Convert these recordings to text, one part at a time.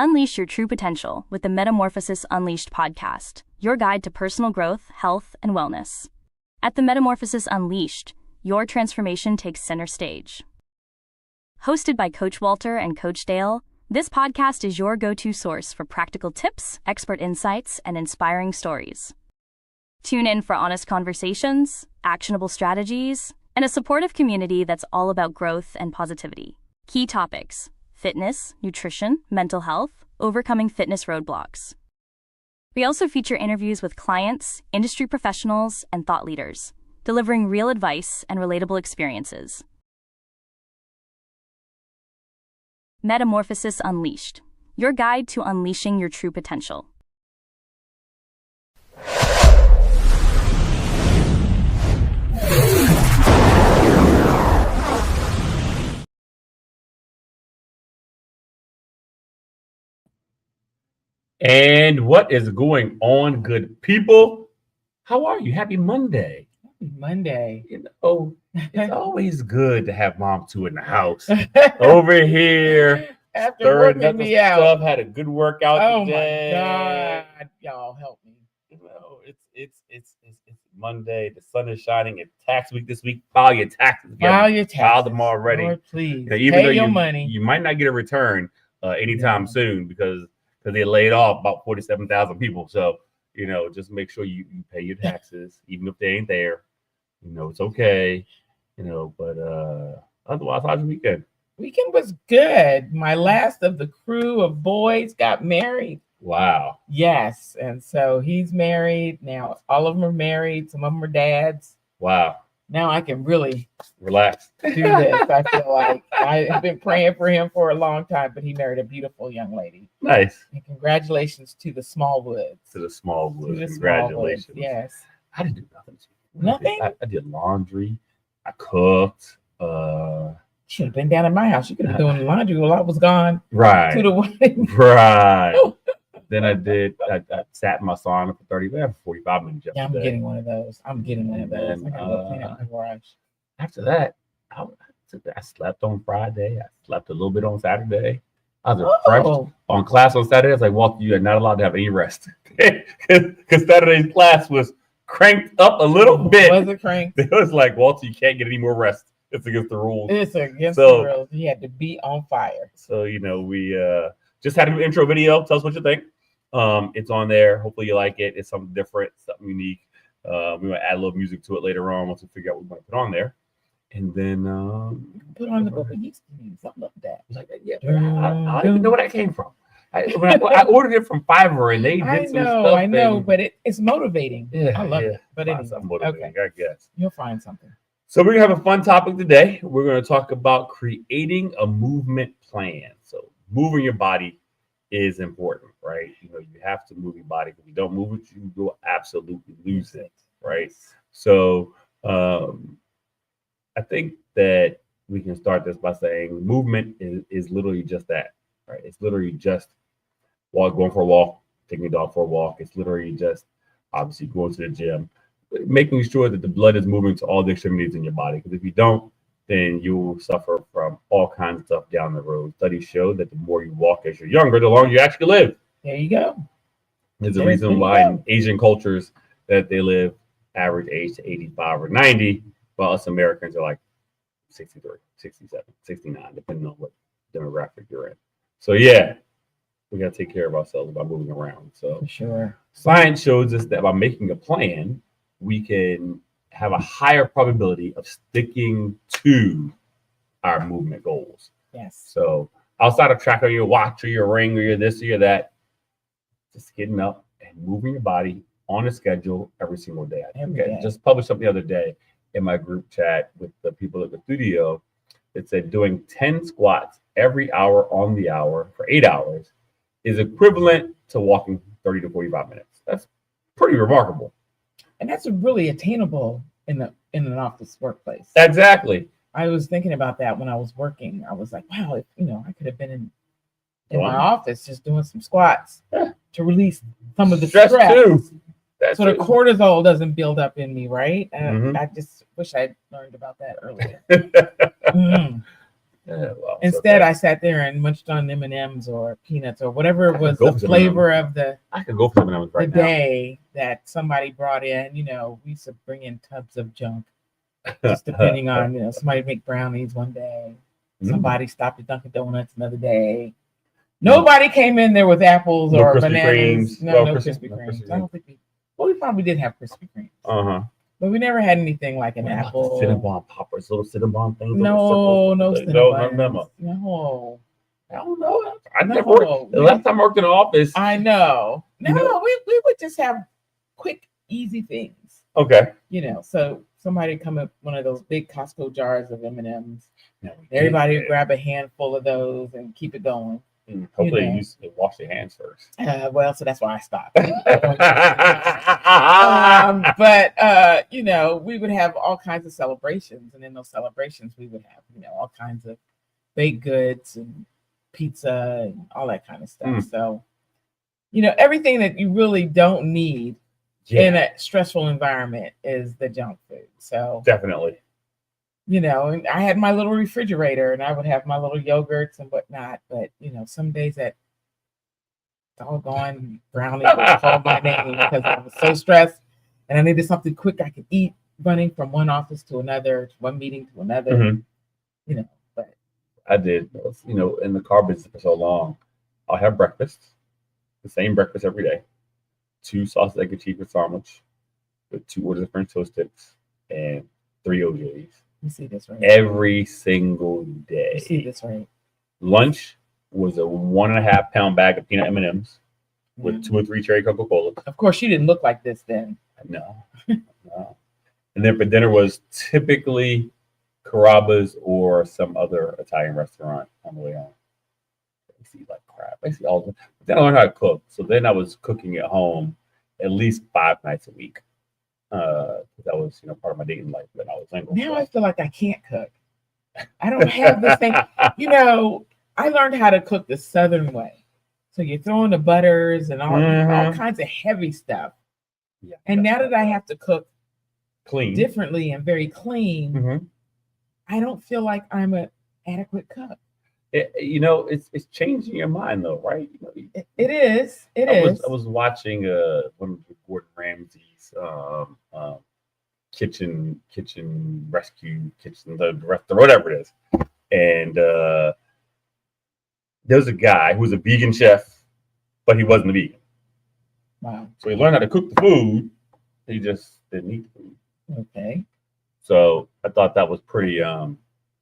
Unleash your true potential with the Metamorphosis UNleashed podcast, your guide to personal growth, health, and wellness. At the Metamorphosis Unleashed, your transformation takes center stage. Hosted by Coach Walter and Coach Dale, this podcast is your go-to source for practical tips, expert insights, and inspiring stories. Tune in for honest conversations, actionable strategies, and a supportive community that's all about growth and positivity. Key topics: fitness, nutrition, mental health, overcoming fitness roadblocks. We also feature interviews with clients, industry professionals, and thought leaders, delivering real advice and relatable experiences. Metamorphosis Unleashed, your guide to unleashing your true potential. And what is going on, good people? How are you? Happy Monday. Happy Monday. It's always good to have Mom 2 in the house. Over here, After stirring working up the me out. stuff, had a good workout Oh today. my God. Y'all help me. It's Monday. The sun is shining. It's tax week this week. File your taxes. File your taxes. Filed them already. Lord, please. Even Pay though your money. you might not get a return anytime soon because they laid off about 47,000 people. So, just make sure you pay your taxes, even if they ain't there. It's okay. But otherwise, how's your weekend? Weekend was good. My last of the crew of boys got married. Wow. Yes. And so he's married. Now all of them are married. Some of them are dads. Wow. Now I can really Relax. do this. I feel like I have been praying for him for a long time, but he married a beautiful young lady. Nice. And congratulations to the Smallwoods. To the Smallwoods. To the Congratulations. Smallwoods, yes. I didn't do nothing. Nothing? I did laundry. I cooked. Should have been down at my house. You could have been doing laundry while I was gone Right. to the wedding. Right. Then I sat in my sauna for 45 minutes yesterday. Yeah, I'm getting one of those. I And gotta go clean out my garage. After that, I slept on Friday. I slept a little bit on Saturday. I was refreshed on class on Saturday. I was like, Walter, you are not allowed to have any rest. Because Saturday's class was cranked up a little bit. Was it cranked? It was like, Walter, you can't get any more rest. It's against the rules. It's against the rules. He had to be on fire. So, we just had an intro video. Tell us what you think. It's on there. Hopefully you like it. It's something different, something unique. We might add a little music to it later on once we figure out what we want to put on there. And then put on the book of used to be something like that. Like, yeah, I don't even know where that came from. I ordered it from Fiverr and they did some stuff. I know, but it's motivating. Yeah, I love it. But anyway, motivating, I guess. You'll find something. So we're gonna have a fun topic today. We're gonna talk about creating a movement plan. So moving your body is important, right? You have to move your body. If you don't move it, you will absolutely lose it, right? So I think that we can start this by saying movement is literally just that, right? It's literally just going for a walk, taking your dog for a walk. It's literally just obviously going to the gym, making sure that the blood is moving to all the extremities in your body. Because if you don't, then you will suffer from all kinds of stuff down the road. Studies show that the more you walk as you're younger, the longer you actually live. There you go. There's a reason why in Asian cultures that they live average age to 85 or 90, while us Americans are like 63, 67, 69, depending on what demographic you're in. So yeah, we got to take care of ourselves by moving around. So for sure. Science shows us that by making a plan, we can have a higher probability of sticking to our movement goals. Yes. So outside of tracking your watch or your ring or your this or your that, just getting up and moving your body on a schedule every single day. I just published something the other day in my group chat with the people at the studio. It said doing 10 squats every hour on the hour for 8 hours is equivalent to walking 30 to 45 minutes. That's pretty remarkable. And that's really attainable in an office workplace. Exactly. I was thinking about that when I was working. I was like, wow, if, I could have been in my office just doing some squats to release some of the stress. Too. So the cortisol doesn't build up in me, right? I just wish I'd learned about that earlier. Yeah, well, Instead, I sat there and munched on M&Ms or peanuts or whatever was the flavor of I could go for M&Ms right now. The day that somebody brought in, we used to bring in tubs of junk, just depending on, somebody make brownies one day, somebody stopped at Dunkin' Donuts another day. Nobody came in there with apples or Krispy bananas. Kremes. No Krispy Kremes. I don't think we probably did have Krispy Kremes. But we never had anything like an apple. Cinnabon poppers, little Cinnabon things. No Cinnabons. No. I don't know. I never worked. The last time I worked in an office. I know. No, we would just have quick, easy things. Okay. So somebody come up one of those big Costco jars of M&Ms. Everybody would grab a handful of those and keep it going. Hopefully you wash your hands first. So that's why I stopped. But we would have all kinds of celebrations, and in those celebrations we would have, all kinds of baked goods and pizza and all that kind of stuff. So, everything that you really don't need in a stressful environment is the junk food. So definitely. And I had my little refrigerator and I would have my little yogurts and whatnot. But, some days that doggone brownie would call my name because I was so stressed and I needed something quick I could eat running from one office to another, one meeting to another, but I did, in the car business for so long. I'll have breakfast, the same breakfast every day, 2 sausage, egg, and cheese sandwich with 2 orders of French toast sticks and 3 OJs. You see this right? Every single day. You see this right? Lunch was a 1.5 pound bag of peanut M&Ms with 2 or 3 cherry Coca-Colas. Of course, she didn't look like this then. No. And then for dinner was typically Carrabba's or some other Italian restaurant on the way home. Basically like crap. Basically all the. Then I learned how to cook. So then I was cooking at home at least 5 nights a week. That was part of my dating life when I was single. Now I feel like I can't cook. I don't have the same. I learned how to cook the Southern way. So you're throwing the butters and all kinds of heavy stuff. Yeah. And now that I have to cook clean differently and very clean, I don't feel like I'm an adequate cook. It's changing your mind though, right? It is. I was watching one of Gordon Ramsay's kitchen rescue the restaurant, whatever it is, and there's a guy who was a vegan chef, but he wasn't a vegan. Wow. So he learned how to cook the food. He just didn't eat the food. Okay. So I thought that was pretty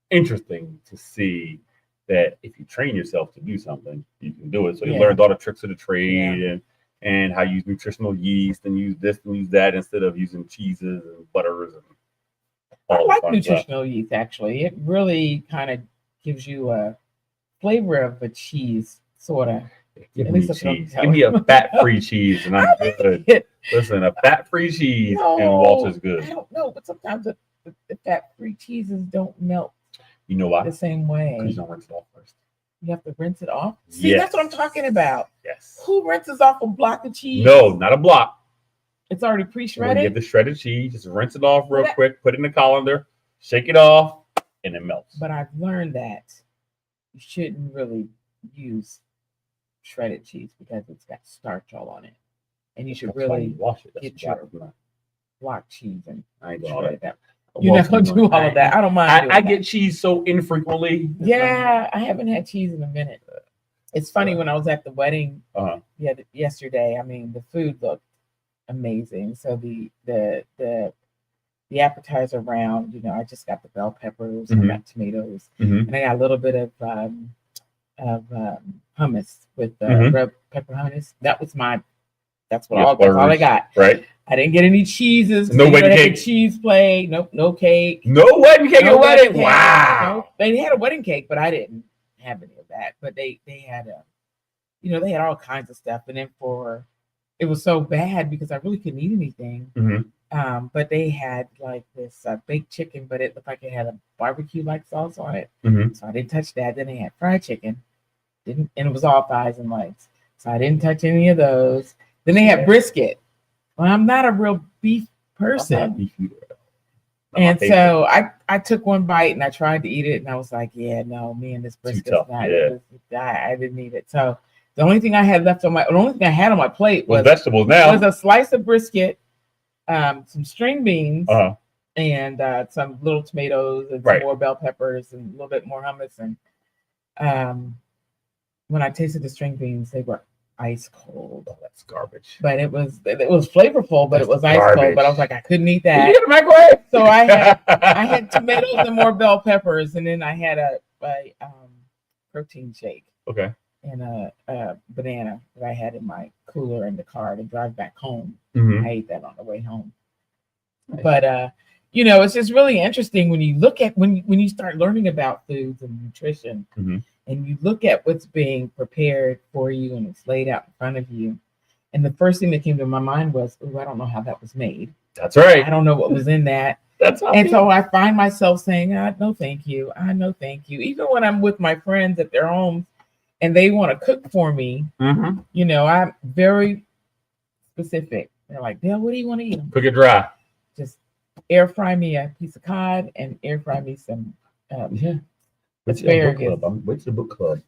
interesting to see that if you train yourself to do something, you can do it. So he learned all the tricks of the trade and how you use nutritional yeast and use this and use that instead of using cheeses and butters and all I like nutritional yeast, actually. It really kind of gives you a flavor of a cheese, sort of. Give me cheese. Give me a fat-free cheese and I'm good. Listen, a fat-free cheese and Walter's good. I don't know, but sometimes the fat-free cheeses don't melt. You know why? The same way. Because you don't rinse it off first. You have to rinse it off? See, that's what I'm talking about. Yes. Who rinses off a block of cheese? No, not a block. It's already pre-shredded? When you get the shredded cheese, just rinse it off real quick, put it in the colander, shake it off, and it melts. But I've learned that you shouldn't really use shredded cheese because it's got starch all on it. And you should really wash it. Get your block cheese and I ain't doing all that. You don't do all of that. I don't mind. I get cheese so infrequently. Yeah, I haven't had cheese in a minute. It's funny, when I was at the wedding yesterday, I mean, the food looked amazing. So the appetizer round, I just got the bell peppers, I got tomatoes, and I got a little bit of hummus with red pepper hummus. That's all I got. Right. I didn't get any cheeses. No wedding cake. Cheese plate. Nope. No cake. No wedding cake at a wedding. Wow. Nope. They had a wedding cake, but I didn't have any of that. But they had they had all kinds of stuff. And then it was so bad because I really couldn't eat anything. But they had like this baked chicken, but it looked like it had a barbecue-like sauce on it. So I didn't touch that. Then they had fried chicken. And it was all thighs and legs. So I didn't touch any of those. Then they had brisket. Well, I'm not a real beef person. And so I took one bite and I tried to eat it, and I was like, yeah, no, me and this brisket's not. I didn't eat it. So the only thing I had on my plate was vegetables. Now was a slice of brisket, some string beans, and some little tomatoes and some more bell peppers and a little bit more hummus. And when I tasted the string beans, they were ice cold. Oh, that's garbage. But it was flavorful, but it was ice cold. But I was like, I couldn't eat that. You get a microwave. So I had tomatoes and more bell peppers, and then I had a protein shake. Okay. And a banana that I had in my cooler in the car to drive back home. Mm-hmm. I ate that on the way home. Nice. But it's just really interesting when you look at when you start learning about foods and nutrition, and you look at what's being prepared for you and it's laid out in front of you. And the first thing that came to my mind was, I don't know how that was made. That's right. I don't know what was in that. So I find myself saying, no, thank you. No, thank you. Even when I'm with my friends at their homes and they want to cook for me, I'm very specific. They're like, Dale, what do you want to eat? Cook it dry. Just air fry me a piece of cod and air fry me some asparagus. I'm waiting for the book club.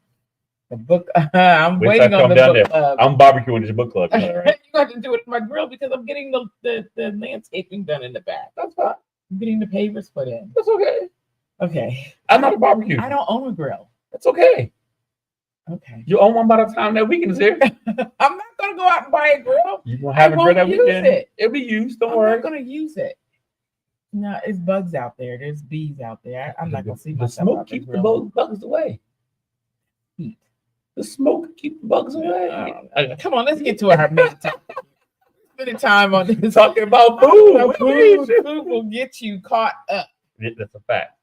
The book. I'm waiting on the book club. I'm barbecuing this book club. Right? You have to do it with my grill because I'm getting the landscaping done in the back. That's fine. I'm getting the pavers put in. That's okay. Okay. I'm not a barbecue. I don't own a grill. That's okay. Okay. You own one by the time that weekend is here. I'm not gonna go out and buy a grill. You gonna have a grill that weekend? It'll be used. Don't worry. I'm not gonna use it. No, it's bugs out there. There's bees out there. I'm not gonna see myself. The smoke keeps the bugs away. Heat. The smoke keep the bugs away. Come on, let's get to our main topic. Spending time on this. Talking about food. Food will get you caught up. That's a fact.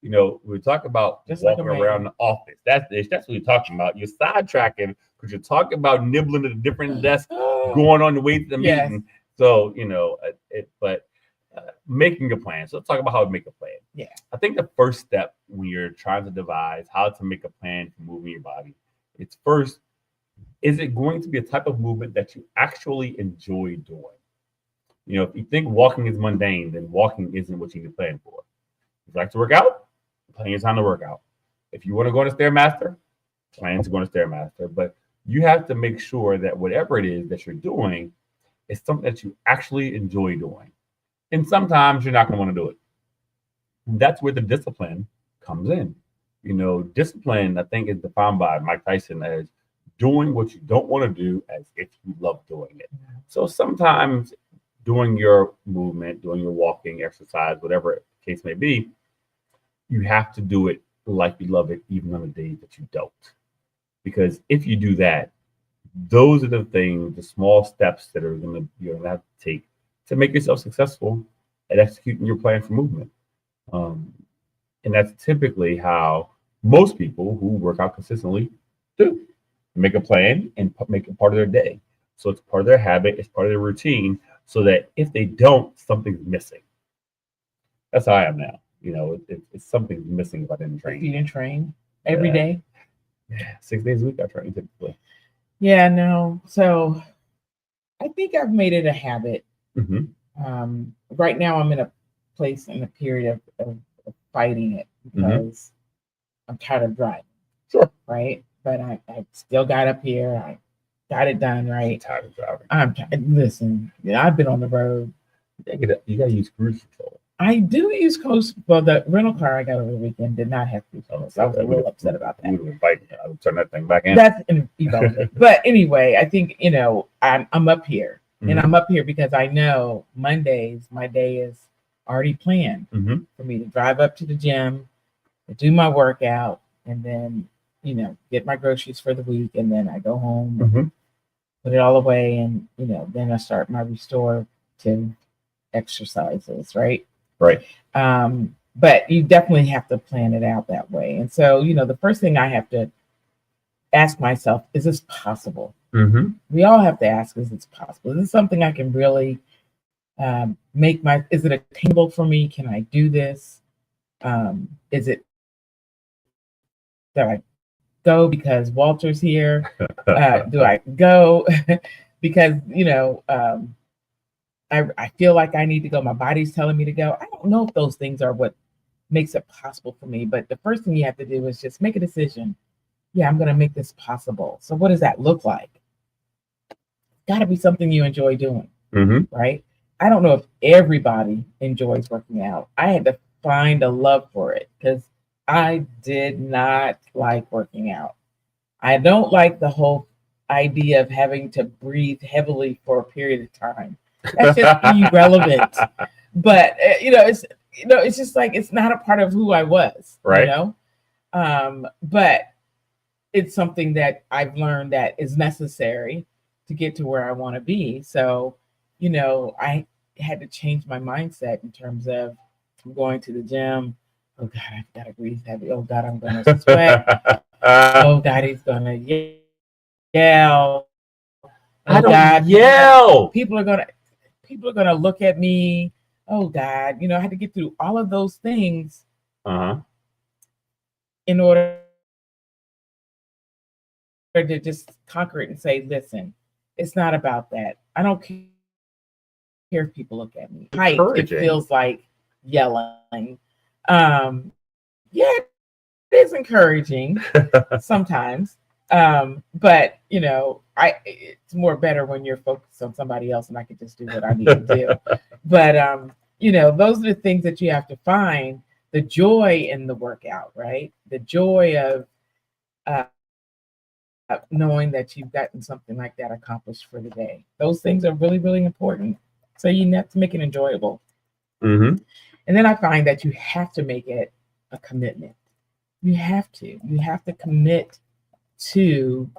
We talk about just walking around the office. That's what you're talking about. You're sidetracking because you're talking about nibbling at a different desk, going on the way to the meeting. So, making a plan. So let's talk about how to make a plan. Yeah. I think the first step when you're trying to devise how to make a plan for moving your body, it's first, is it going to be a type of movement that you actually enjoy doing? If you think walking is mundane, then walking isn't what you need to plan for. If you like to work out, plan your time to work out. If you want to go on a Stairmaster, plan to go on a Stairmaster. But you have to make sure that whatever it is that you're doing is something that you actually enjoy doing. And sometimes you're not going to want to do it. And that's where the discipline comes in. Discipline, I think, is defined by Mike Tyson as doing what you don't want to do as if you love doing it. So sometimes doing your movement, doing your walking, exercise, whatever the case may be, you have to do it like you love it, even on the days that you don't. Because if you do that, those are the things, the small steps that you're going to have to take to make yourself successful at executing your plan for movement. And that's typically how most people who work out consistently do. Make a plan and make it part of their day. So it's part of their habit, it's part of their routine, so that if they don't, something's missing. That's how I am now. It's something's missing if I didn't train. You didn't train every day? Yeah, 6 days a week I train typically. Yeah, no. So I think I've made it a habit. Right now I'm in a place in a period of fighting it because I'm tired of driving. Sure. Right? But I still got up here. I got it done, right? I'm tired of driving. Listen, I've been on the road. You gotta use cruise control. I do use cruise. Well, the rental car I got over the weekend did not have cruise control. So I was a little upset about that. I would turn that thing back in. That's irrelevant. But anyway, I think I'm up here, and I'm up here because I know Mondays my day is already planned for me to drive up to the gym, do my workout, and then get my groceries for the week, and then I go home, put it all away, and then I start my restorative exercises, right? Right. But you definitely have to plan it out that way. And so, the first thing I have to ask myself, is this possible? We all have to ask, is this possible? Is this something I can really is it attainable for me? Can I do this? Is it that I go because Walter's here? Do I go because I feel like I need to go. My body's telling me to go. I don't know if those things are what makes it possible for me. But the first thing you have to do is just make a decision. Yeah, I'm going to make this possible. So what does that look like? Got to be something you enjoy doing, right? I don't know if everybody enjoys working out. I had to find a love for it because I did not like working out. I don't like the whole idea of having to breathe heavily for a period of time. That's just irrelevant. But it's just like it's not a part of who I was, right? But it's something that I've learned that is necessary to get to where I want to be. So, I had to change my mindset in terms of going to the gym. Oh God, I've got to breathe heavy. Oh God, I'm going to sweat. Oh God, he's going to yell. I don't yell. People are gonna look at me. Oh God, I had to get through all of those things in order to just conquer it and say, listen, it's not about that. I don't care if people look at me. It feels like yelling. Yeah, it is encouraging sometimes. But it's more better when you're focused on somebody else and I can just do what I need to do. But those are the things that you have to find the joy in the workout, right? The joy of knowing that you've gotten something like that accomplished for the day. Those things are really, really important. So you have to make it enjoyable. And then I find that you have to make it a commitment. You have to commit to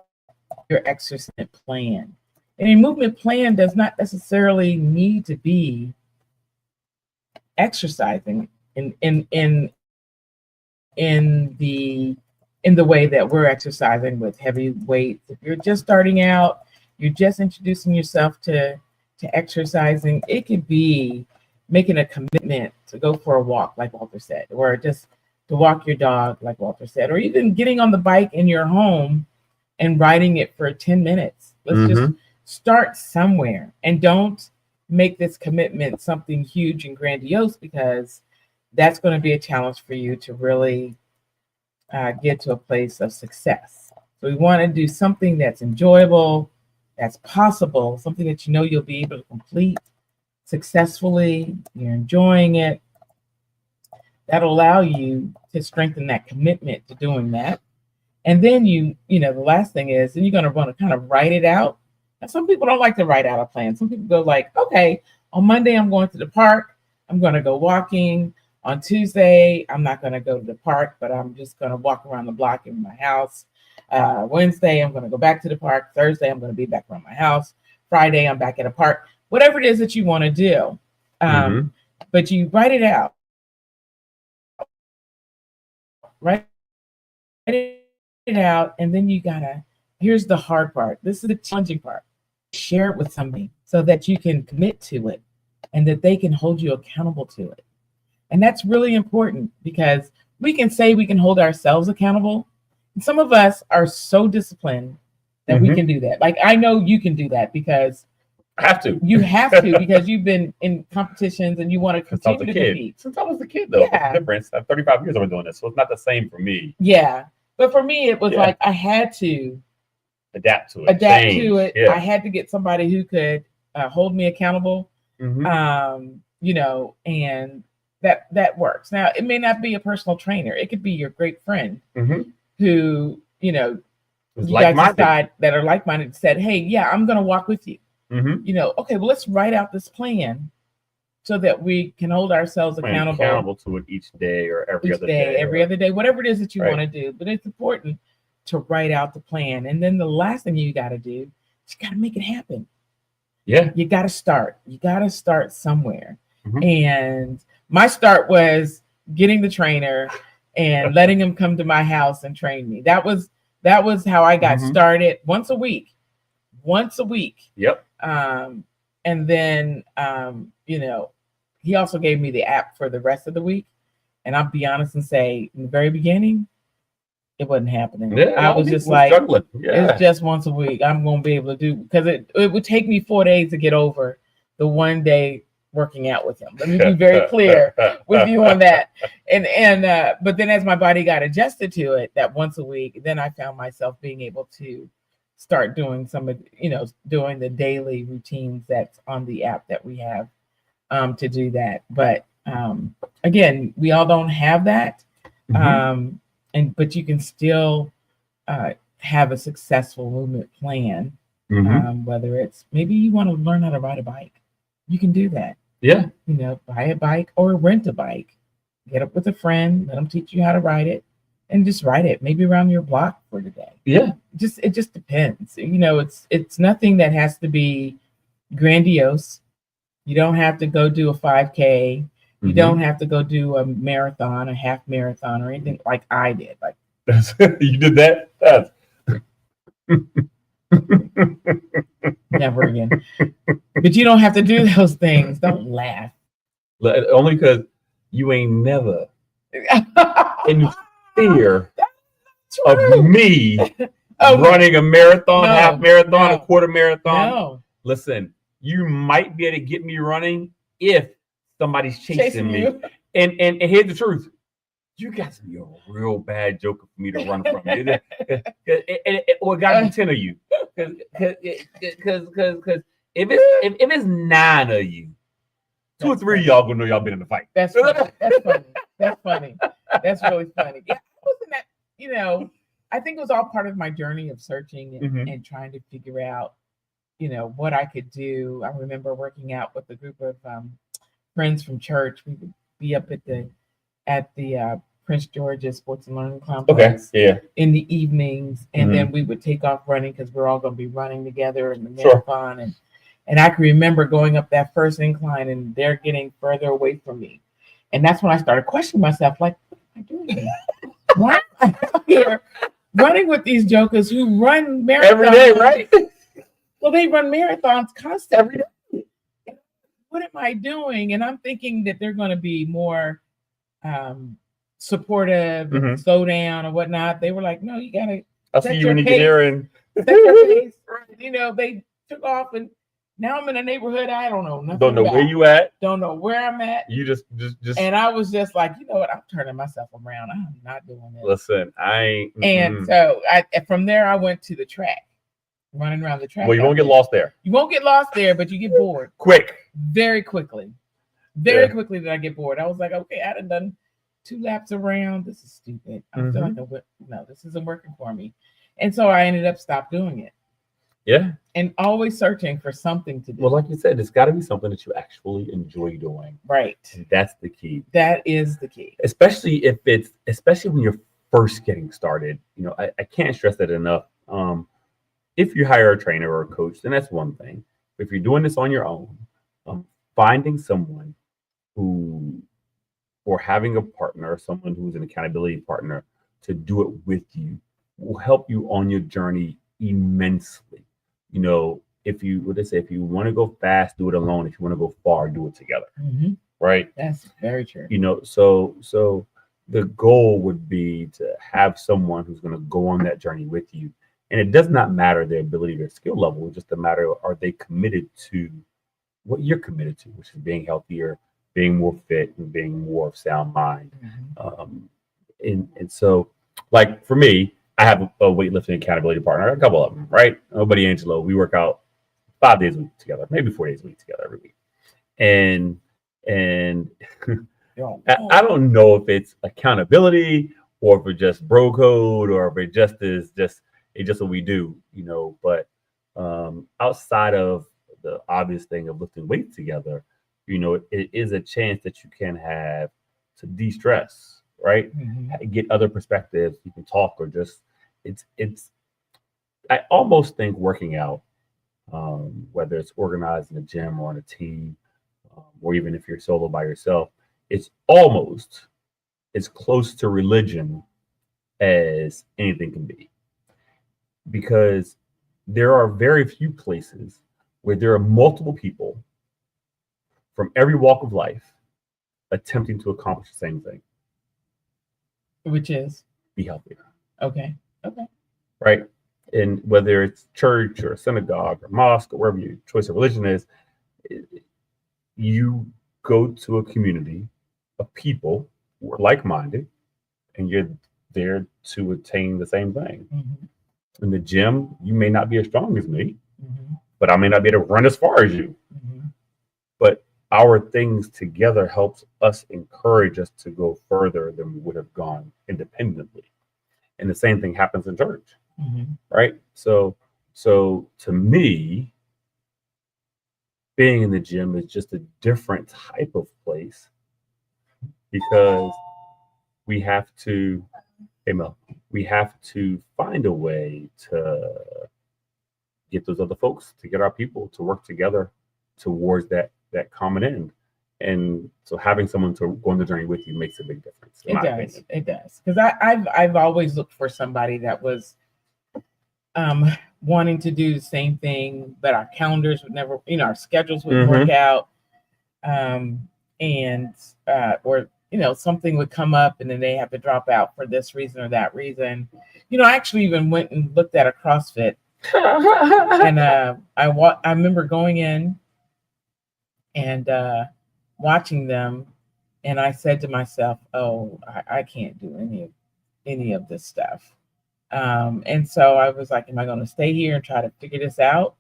your exercise plan. And a movement plan does not necessarily need to be exercising in the way that we're exercising with heavy weights. If you're just starting out, you're just introducing yourself to exercising, it could be making a commitment to go for a walk, like Walter said, or just to walk your dog, like Walter said, or even getting on the bike in your home and riding it for 10 minutes. Let's just start somewhere and don't make this commitment something huge and grandiose, because that's going to be a challenge for you to really get to a place of success. So we want to do something that's enjoyable, that's possible, something that you'll be able to complete successfully, you're enjoying it. That'll allow you to strengthen that commitment to doing that. And then the last thing is, then you're going to want to kind of write it out. And some people don't like to write out a plan. Some people go like, okay, on Monday, I'm going to the park. I'm going to go walking. On Tuesday, I'm not going to go to the park, but I'm just going to walk around the block in my house. Wednesday, I'm going to go back to the park. Thursday, I'm going to be back around my house. Friday, I'm back at a park. Whatever it is that you want to do. But you write it out. Write it out, and then here's the hard part. This is the challenging part. Share it with somebody so that you can commit to it and that they can hold you accountable to it. And that's really important, because we can say we can hold ourselves accountable. And some of us are so disciplined that we can do that. Like, I know you can do that because you have to because you've been in competitions and you want to continue to compete. Since I was a kid, though, yeah. It's different. 35 years I've been doing this, so it's not the same for me. Yeah, but for me, it was like I had to adapt to it. Yeah. I had to get somebody who could hold me accountable. And that works. Now, it may not be a personal trainer. It could be your great friend who, you guys decide that are like-minded, said, hey, yeah, I'm going to walk with you. Okay, well, let's write out this plan so that we can hold ourselves accountable to it each day or every other day, whatever it is that you want to do. But it's important to write out the plan. And then the last thing you got to do is you got to make it happen. Yeah. You got to start. You got to start somewhere. And my start was getting the trainer and letting him come to my house and train me. That was how I got started. Once a week. Yep. And then he also gave me the app for the rest of the week. And I'll be honest and say, in the very beginning, it wasn't happening. Yeah, I was just like, it's just once a week. I'm going to be able to do, because it would take me 4 days to get over the one day working out with him. Let me be very clear with you on that. But then as my body got adjusted to it, that once a week, then I found myself being able to start doing some of, doing the daily routines that's on the app that we have to do that. But again, we all don't have that. But you can still have a successful movement plan. Whether it's maybe you want to learn how to ride a bike, you can do that. Yeah. Buy a bike or rent a bike. Get up with a friend, let them teach you how to ride it, and just ride it maybe around your block for the day. Yeah. It just depends. It's nothing that has to be grandiose. You don't have to go do a 5K. You don't have to go do a marathon, a half marathon, or anything like I did. Like you did that? That's never again. But you don't have to do those things. Don't laugh. Only because you ain't never in fear of me running a marathon, half marathon, a quarter marathon. No. Listen, you might be able to get me running if somebody's chasing me. And here's the truth. You got to be a real bad joker for me to run from. Or it got to be 10 of you. Because if it's 9 of you, 2 or 3 of y'all gonna know y'all been in the fight. That's funny. That's funny. That's really funny. Yeah, wasn't that, I think it was all part of my journey of searching and trying to figure out, what I could do. I remember working out with a group of friends from church. We would be up at the Prince George's Sports and Learning Complex in the evenings, and then we would take off running because we're all going to be running together in the marathon. And I can remember going up that first incline, and they're getting further away from me, and that's when I started questioning myself, like, what am I doing here? Why am I out here running with these jokers who run marathons every day, right? Well, they run marathons constantly. Every day. What am I doing? And I'm thinking that they're going to be more supportive, and slow down or whatnot. They were like, no, you gotta. I'll see you when you get here and set your pace. They took off, and now I'm in a neighborhood I don't know nothing. Don't know about. where you at. Don't know where I'm at. You just. And I was just like, you know what? I'm turning myself around. I'm not doing this. Listen, I ain't. And so from there I went to the track, running around the track. Well, you won't get lost there. You won't get lost there, but you get bored very quickly. Very quickly did I get bored. I was like, okay, I done 2 laps around. This is stupid. I feel like no, this isn't working for me. And so I ended up stop doing it. Yeah. And always searching for something to do. Well, like you said, it's got to be something that you actually enjoy doing. Right. And that's the key. That is the key. Especially when you're first getting started. I can't stress that enough. If you hire a trainer or a coach, then that's one thing. But if you're doing this on your own, finding someone or having a partner, someone who's an accountability partner to do it with you will help you on your journey immensely. If you want to go fast, do it alone. If you want to go far, do it together. Right? That's very true. So the goal would be to have someone who's going to go on that journey with you. And it does not matter their ability, their skill level. It's just a matter of, are they committed to what you're committed to, which is being healthier, being more fit, and being more of sound mind. And so, like for me, I have a weightlifting accountability partner, a couple of them, right? Buddy Angelo, we work out 5 days a week together, maybe 4 days a week together every week. And I don't know if it's accountability or if it's just bro code or if it just is it's just what we do, but outside of the obvious thing of lifting weights together, it is a chance that you can have to de-stress, right? Get other perspectives. You can talk or just I almost think working out, whether it's organized in a gym or on a team, or even if you're solo by yourself, it's almost as close to religion as anything can be. Because there are very few places where there are multiple people from every walk of life attempting to accomplish the same thing. Which is? Be healthier. Okay. Right? And whether it's church or synagogue or mosque or wherever your choice of religion is, you go to a community of people who are like-minded, and you're there to attain the same thing. Mm-hmm. In the gym, you may not be as strong as me, Mm-hmm. but I may not be able to run as far as you. Mm-hmm. But our things together helps us encourage us to go further than we would have gone independently. And the same thing happens in church, Mm-hmm. right? So to me, being in the gym is just a different type of place because we have to, hey Mel, we have to find a way to get those other folks, to get our people to work together towards that common end. And so having someone to go on the journey with you makes a big difference. It does. Because I've always looked for somebody that was wanting to do the same thing, but our calendars would never, our schedules wouldn't work out. Or something would come up and then they have to drop out for this reason or that reason. I actually even went and looked at a CrossFit. And I remember going in and watching them, and I said to myself, "Oh, I can't do any of this stuff." And so I was like, "Am I going to stay here and try to figure this out?"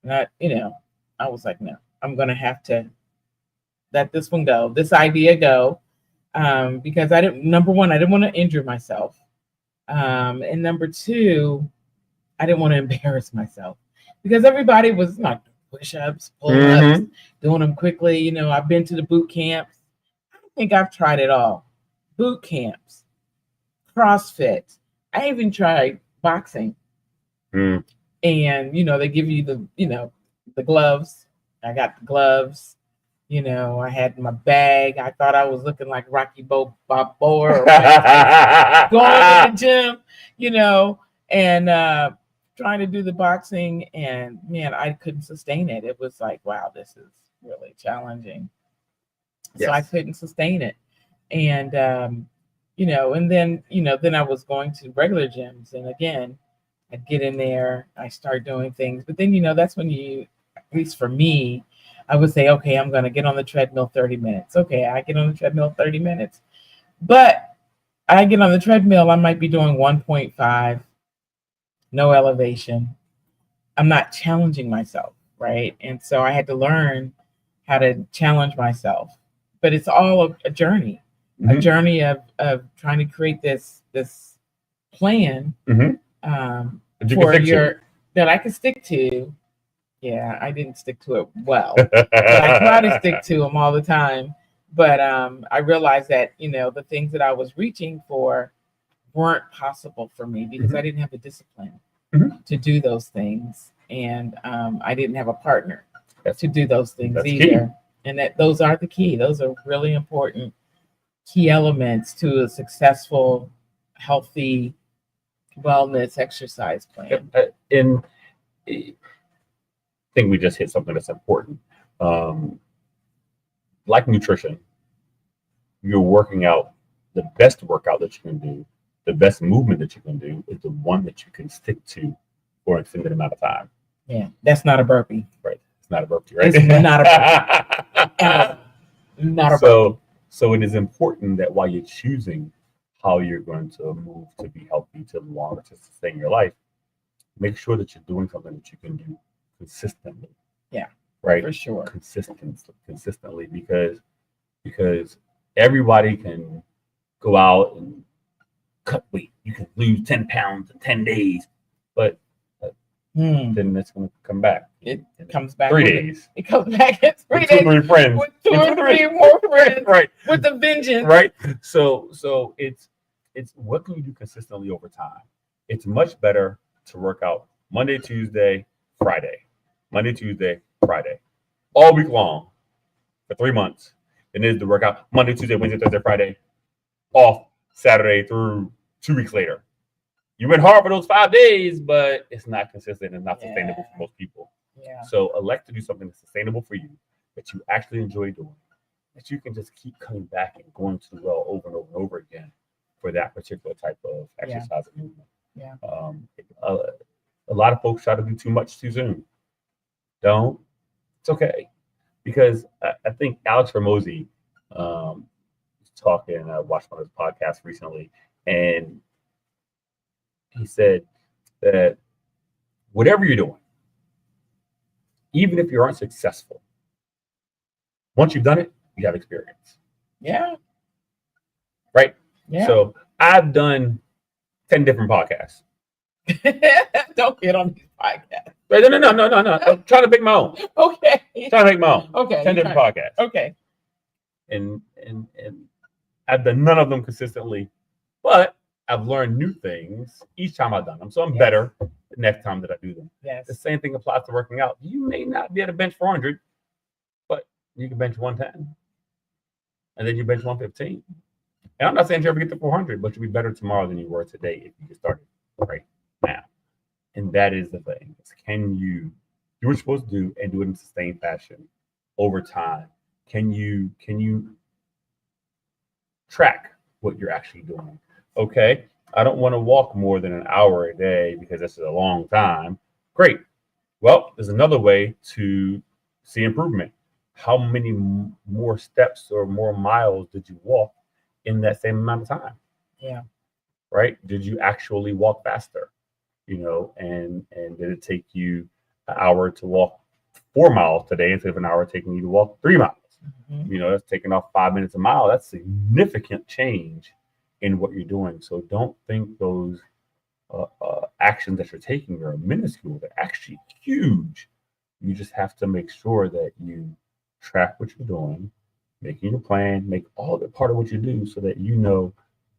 And I was like, "No, I'm going to have to let this one go, this idea go," because number one, I didn't want to injure myself, and number two, I didn't want to embarrass myself because everybody was like push-ups, pull-ups, doing them quickly. I've been to the boot camps. I think I've tried it all. Boot camps, CrossFit. I even tried boxing. And, they give you the gloves. I got the gloves. I had my bag. I thought I was looking like Rocky Balboa or going to the gym, and trying to do the boxing, and man, I couldn't sustain it. It was like, wow, this is really challenging. Yes. So I couldn't sustain it. And, and then I was going to regular gyms, and again, I'd get in there, I start doing things, but then, that's when at least for me, I would say, okay, I'm going to get on the treadmill 30 minutes. Okay, I get on the treadmill 30 minutes. But I get on the treadmill, I might be doing 1.5, no elevation. I'm not challenging myself, right? And so I had to learn how to challenge myself. But it's all a journey, a journey of trying to create this plan that I can stick to. Yeah, I didn't stick to it well, but I try to stick to them all the time. But I realized that, the things that I was reaching for weren't possible for me because I didn't have the discipline to do those things. And I didn't have a partner to do those things either. Key. And those are the key. Those are really important key elements to a successful, healthy wellness exercise plan. I think we just hit something that's important. Like nutrition, you're working out, the best workout that you can do, the best movement that you can do is the one that you can stick to for an extended amount of time. Yeah, that's not a burpee. Right. It's not a burpee, right? It's not a burpee. Not a burpee. So it is important that while you're choosing how you're going to move to be healthy, to longer, to sustain your life, make sure that you're doing something that you can do consistently. Yeah. Right. For sure. Consistently, because everybody can go out and cut weight. You can lose 10 pounds in 10 days, but then it's going to come back. It comes back 3 days. It comes back in 3 days. 2 or 3 friends. With 2 or 3 more friends. Right. With the vengeance. Right. So it's what can you do consistently over time? It's much better to work out Monday, Tuesday, Friday. Monday, Tuesday, Friday. All week long for 3 months. Then it is to work out Monday, Tuesday, Wednesday, Thursday, Friday. Off Saturday through 2 weeks later. You went hard for those 5 days, but it's not consistent and not sustainable for most people. Yeah. So elect to do something that's sustainable for you, that you actually enjoy doing, that you can just keep coming back and going to the well over and over and over again for that particular type of exercise and movement. Yeah. A lot of folks try to do too much too soon. Don't. It's okay. because I think Alex Ramosi was talking. I watched one of his podcasts recently, and he said that whatever you're doing, even if you aren't successful, once you've done it, you have experience. Yeah. Right? Yeah. So I've done 10 different podcasts. Don't get on these podcasts. No. I'm trying to make my own. Okay. Trying to make my own. Okay. 10 different podcasts. Okay. And I've done none of them consistently, but I've learned new things each time I've done them. So I'm better the next time that I do them. Yes. The same thing applies to working out. You may not be able to bench 400, but you can bench 110. And then you bench 115. And I'm not saying you ever get to 400, but you'll be better tomorrow than you were today if you get started right now. And that is the thing. Can you do what you're supposed to do and do it in sustained fashion over time? Can you track what you're actually doing? Okay, I don't want to walk more than an hour a day because this is a long time. Great. Well, there's another way to see improvement. How many more steps or more miles did you walk in that same amount of time? Yeah. Right? Did you actually walk faster? And did it take you an hour to walk 4 miles today instead of an hour taking you to walk 3 miles? Mm-hmm. That's taking off 5 minutes a mile. That's significant change in what you're doing. So don't think those actions that you're taking are minuscule. They're actually huge. You just have to make sure that you track what you're doing, making your plan, make all that part of what you do so that you know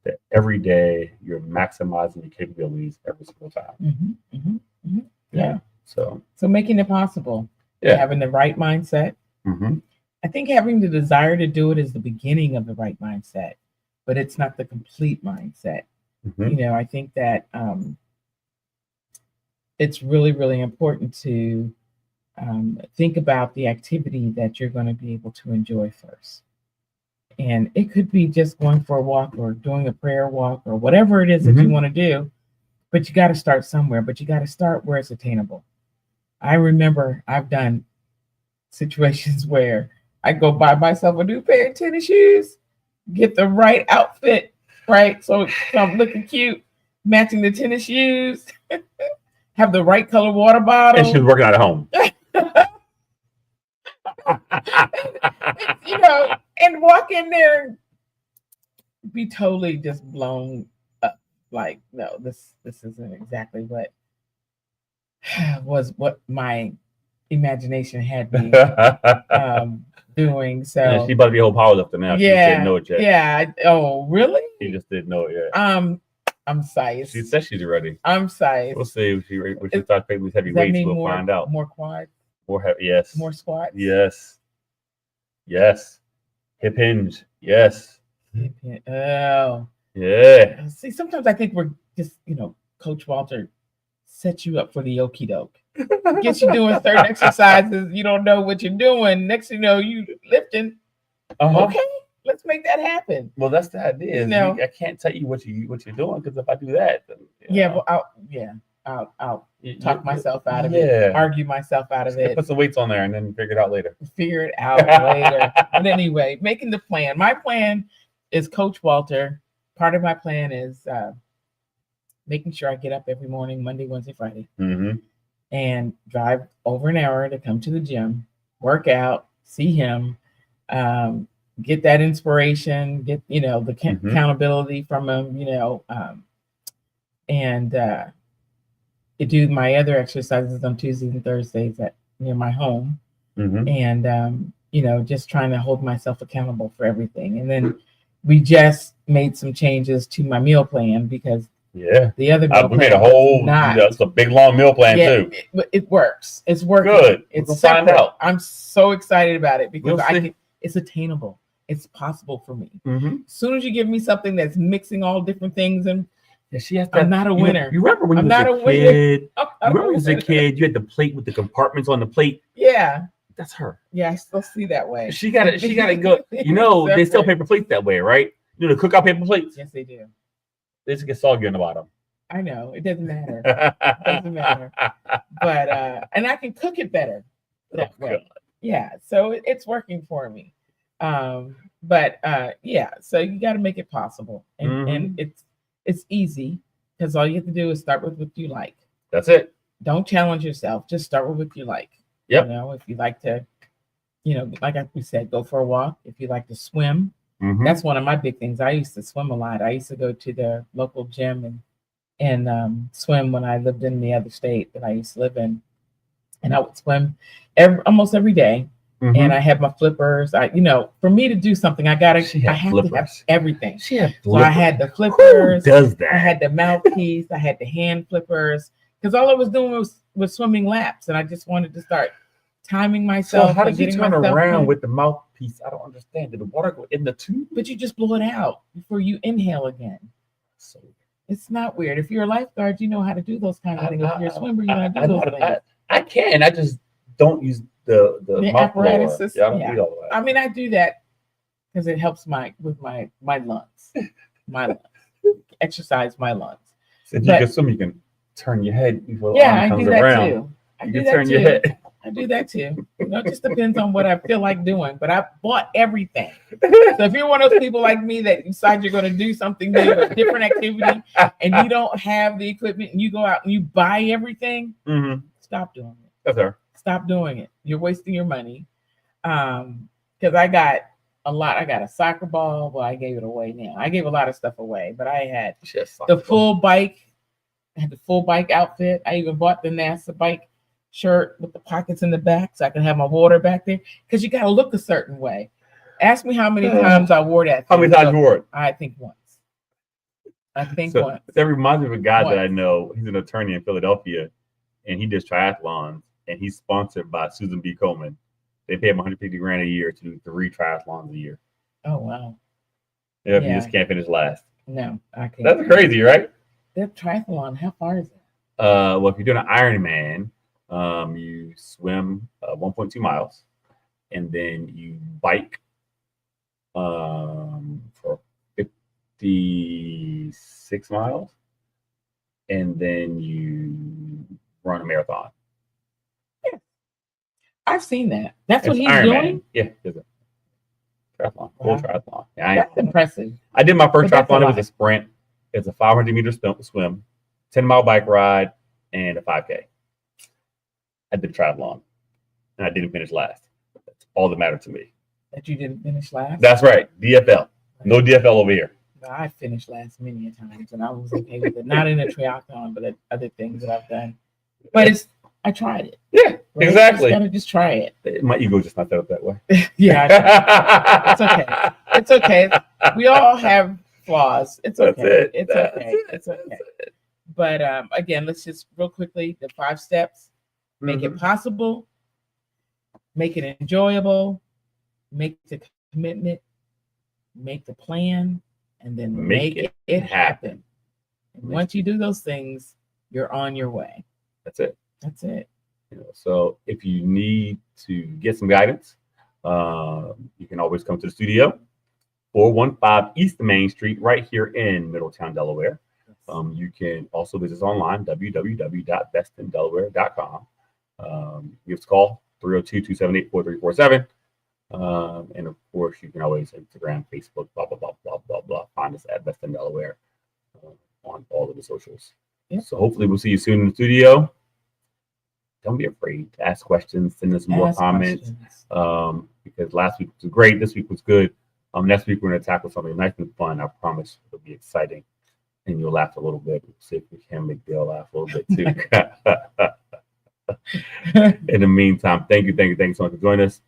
that every day you're maximizing your capabilities every single time. Mm-hmm. Mm-hmm. Mm-hmm. Yeah. So making it possible. Yeah. Having the right mindset. Mm-hmm. I think having the desire to do it is the beginning of the right mindset, but it's not the complete mindset. Mm-hmm. I think that it's really, really important to think about the activity that you're going to be able to enjoy first. And it could be just going for a walk or doing a prayer walk or whatever it is that you want to do, but you got to start somewhere, but you got to start where it's attainable. I remember I've done situations where I go buy myself a new pair of tennis shoes, get the right outfit, right? So I'm looking cute, matching the tennis shoes, have the right color water bottle. And she's working out at home. And walk in there and be totally just blown up. Like, no, this isn't exactly what was what my imagination had me doing. So yeah, she about to be a whole powerlifter now. She just didn't know it yet. Yeah. Oh, really? She just didn't know it yet. I'm sized. She says she's ready. I'm sized. We'll see if she starts taking these heavy weights. We'll find out. More quads. More heavy. Yes. More squats. Yes. Hip hinge. Yes. Oh. Yeah. See, sometimes I think we're just, Coach Walter sets you up for the okie doke. Gets you doing certain exercises. You don't know what you're doing. Next thing you know, you lifting. Okay, let's make that happen. Well, that's the idea. I can't tell you what you're doing because if I do that, then, I'll talk myself out of it. Argue myself out of it. Put some weights on there and then figure it out later. But anyway, making the plan. My plan is Coach Walter. Part of my plan is making sure I get up every morning, Monday, Wednesday, Friday, and drive over an hour to come to the gym, work out, see him, get that inspiration, get the accountability from him, and do my other exercises on Tuesdays and Thursdays at near my home, and just trying to hold myself accountable for everything. And then we just made some changes to my meal plan because the other meal plan made a whole it's a big long meal plan too. It works. It's working. Good. It's find out. I'm so excited about it because it's attainable. It's possible for me. As soon as you give me something that's mixing all different things and I'm not a winner. You remember when you was a kid? Remember when you was a kid, you had the plate with the compartments on the plate? Yeah. That's her. Yeah, I still see that way. She got to go. They sell paper plates that way, right? The cookout paper plates? Yes, they do. They just get soggy on the bottom. I know. It doesn't matter. But and I can cook it better that way. Yeah, so it's working for me. Yeah, so you got to make it possible, and it's easy because all you have to do is start with what you like. That's it. Don't challenge yourself. Just start with what you like. Yep. You know, if you like to, like we said, go for a walk. If you like to swim, that's one of my big things. I used to swim a lot. I used to go to the local gym and swim when I lived in the other state that I used to live in, and I would swim almost every day. And I had my flippers. For me to do something, I have to have everything. She had flippers. So I had the flippers. Who does that? I had the mouthpiece. I had the hand flippers. Because all I was doing was swimming laps, and I just wanted to start timing myself. So how did you turn around with the mouthpiece? I don't understand. Did the water go in the tube? But you just blow it out before you inhale again. So it's not weird. If you're a lifeguard, you know how to do those kind of things. If you're a swimmer, you know how to do those things. I can. I just don't use the apparatus. Yeah, I don't need all that. I mean, I do that because it helps with my lungs. My lungs. Exercise my lungs. So you can swim, you can turn your head before the arm comes around. I do that too. Your head. I do that too. It just depends on what I feel like doing. But I bought everything. So if you're one of those people like me that decide you're going to do something new, a different activity, and you don't have the equipment, and you go out and you buy everything, stop doing it. That's her. Stop doing it. You're wasting your money. Because I got a lot. I got a soccer ball. Well, I gave it away now. I gave a lot of stuff away, but I had the full bike. I had the full bike outfit. I even bought the NASA bike shirt with the pockets in the back so I can have my water back there. Because you got to look a certain way. Ask me how many times I wore that. How many times you wore it? I think once. Once. That reminds me of a guy that I know. He's an attorney in Philadelphia, and he does triathlons, and he's sponsored by Susan B. Komen. They pay him $150,000 a year to do 3 triathlons a year. Oh, wow. Yeah, you just can't finish last. No, I can't. That's crazy, right? That triathlon, how far is it? Well, if you're doing an Ironman, you swim 1.2 miles, and then you bike for 56 miles, and then you run a marathon. Yeah, I've seen that. That's what he's Ironman. doing? Yeah, it's a triathlon, full triathlon. Yeah, that's impressive. I did my first triathlon. It was a sprint. It's a 500-meter swim, 10-mile bike ride, and a 5K. I did a triathlon, and I didn't finish last. That's all that mattered to me. That you didn't finish last? That's right. DFL. No DFL over here. No, I finished last many times, and I was okay with it. Not in a triathlon, but other things that I've done. But I tried it. Yeah, right? Exactly. You gotta just try it. My ego just not set up that way. Yeah, it's okay. It's okay. We all have flaws. It's okay. It's okay. But again, let's just real quickly the 5 steps. Make it possible. Make it enjoyable. Make the commitment. Make the plan, and then make it happen. And once you do those things, you're on your way. That's it. That's it. So if you need to get some guidance, you can always come to the studio, 415 East Main Street, right here in Middletown, Delaware. You can also visit us online, www.bestindelaware.com. Give us a call, 302-278-4347. And of course, you can always Instagram, Facebook, blah, blah, blah, blah, blah, blah. Find us at Best in Delaware on all of the socials. Yeah. So hopefully we'll see you soon in the studio. Don't be afraid to ask questions, send us more comments. Because last week was great. This week was good. Next week we're going to tackle something nice and fun. I promise it'll be exciting. And you'll laugh a little bit. We'll see if we can make Dale laugh a little bit too. In the meantime, thank you so much for joining us.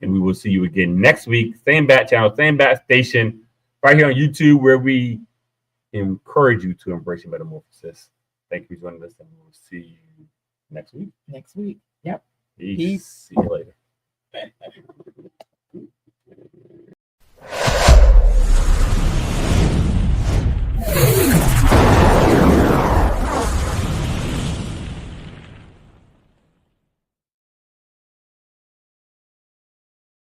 And we will see you again next week. Same bat channel, same bat station, right here on YouTube, where we encourage you to embrace your metamorphosis. Thank you for joining us, and we'll see you next week. Yep. Peace. See you later.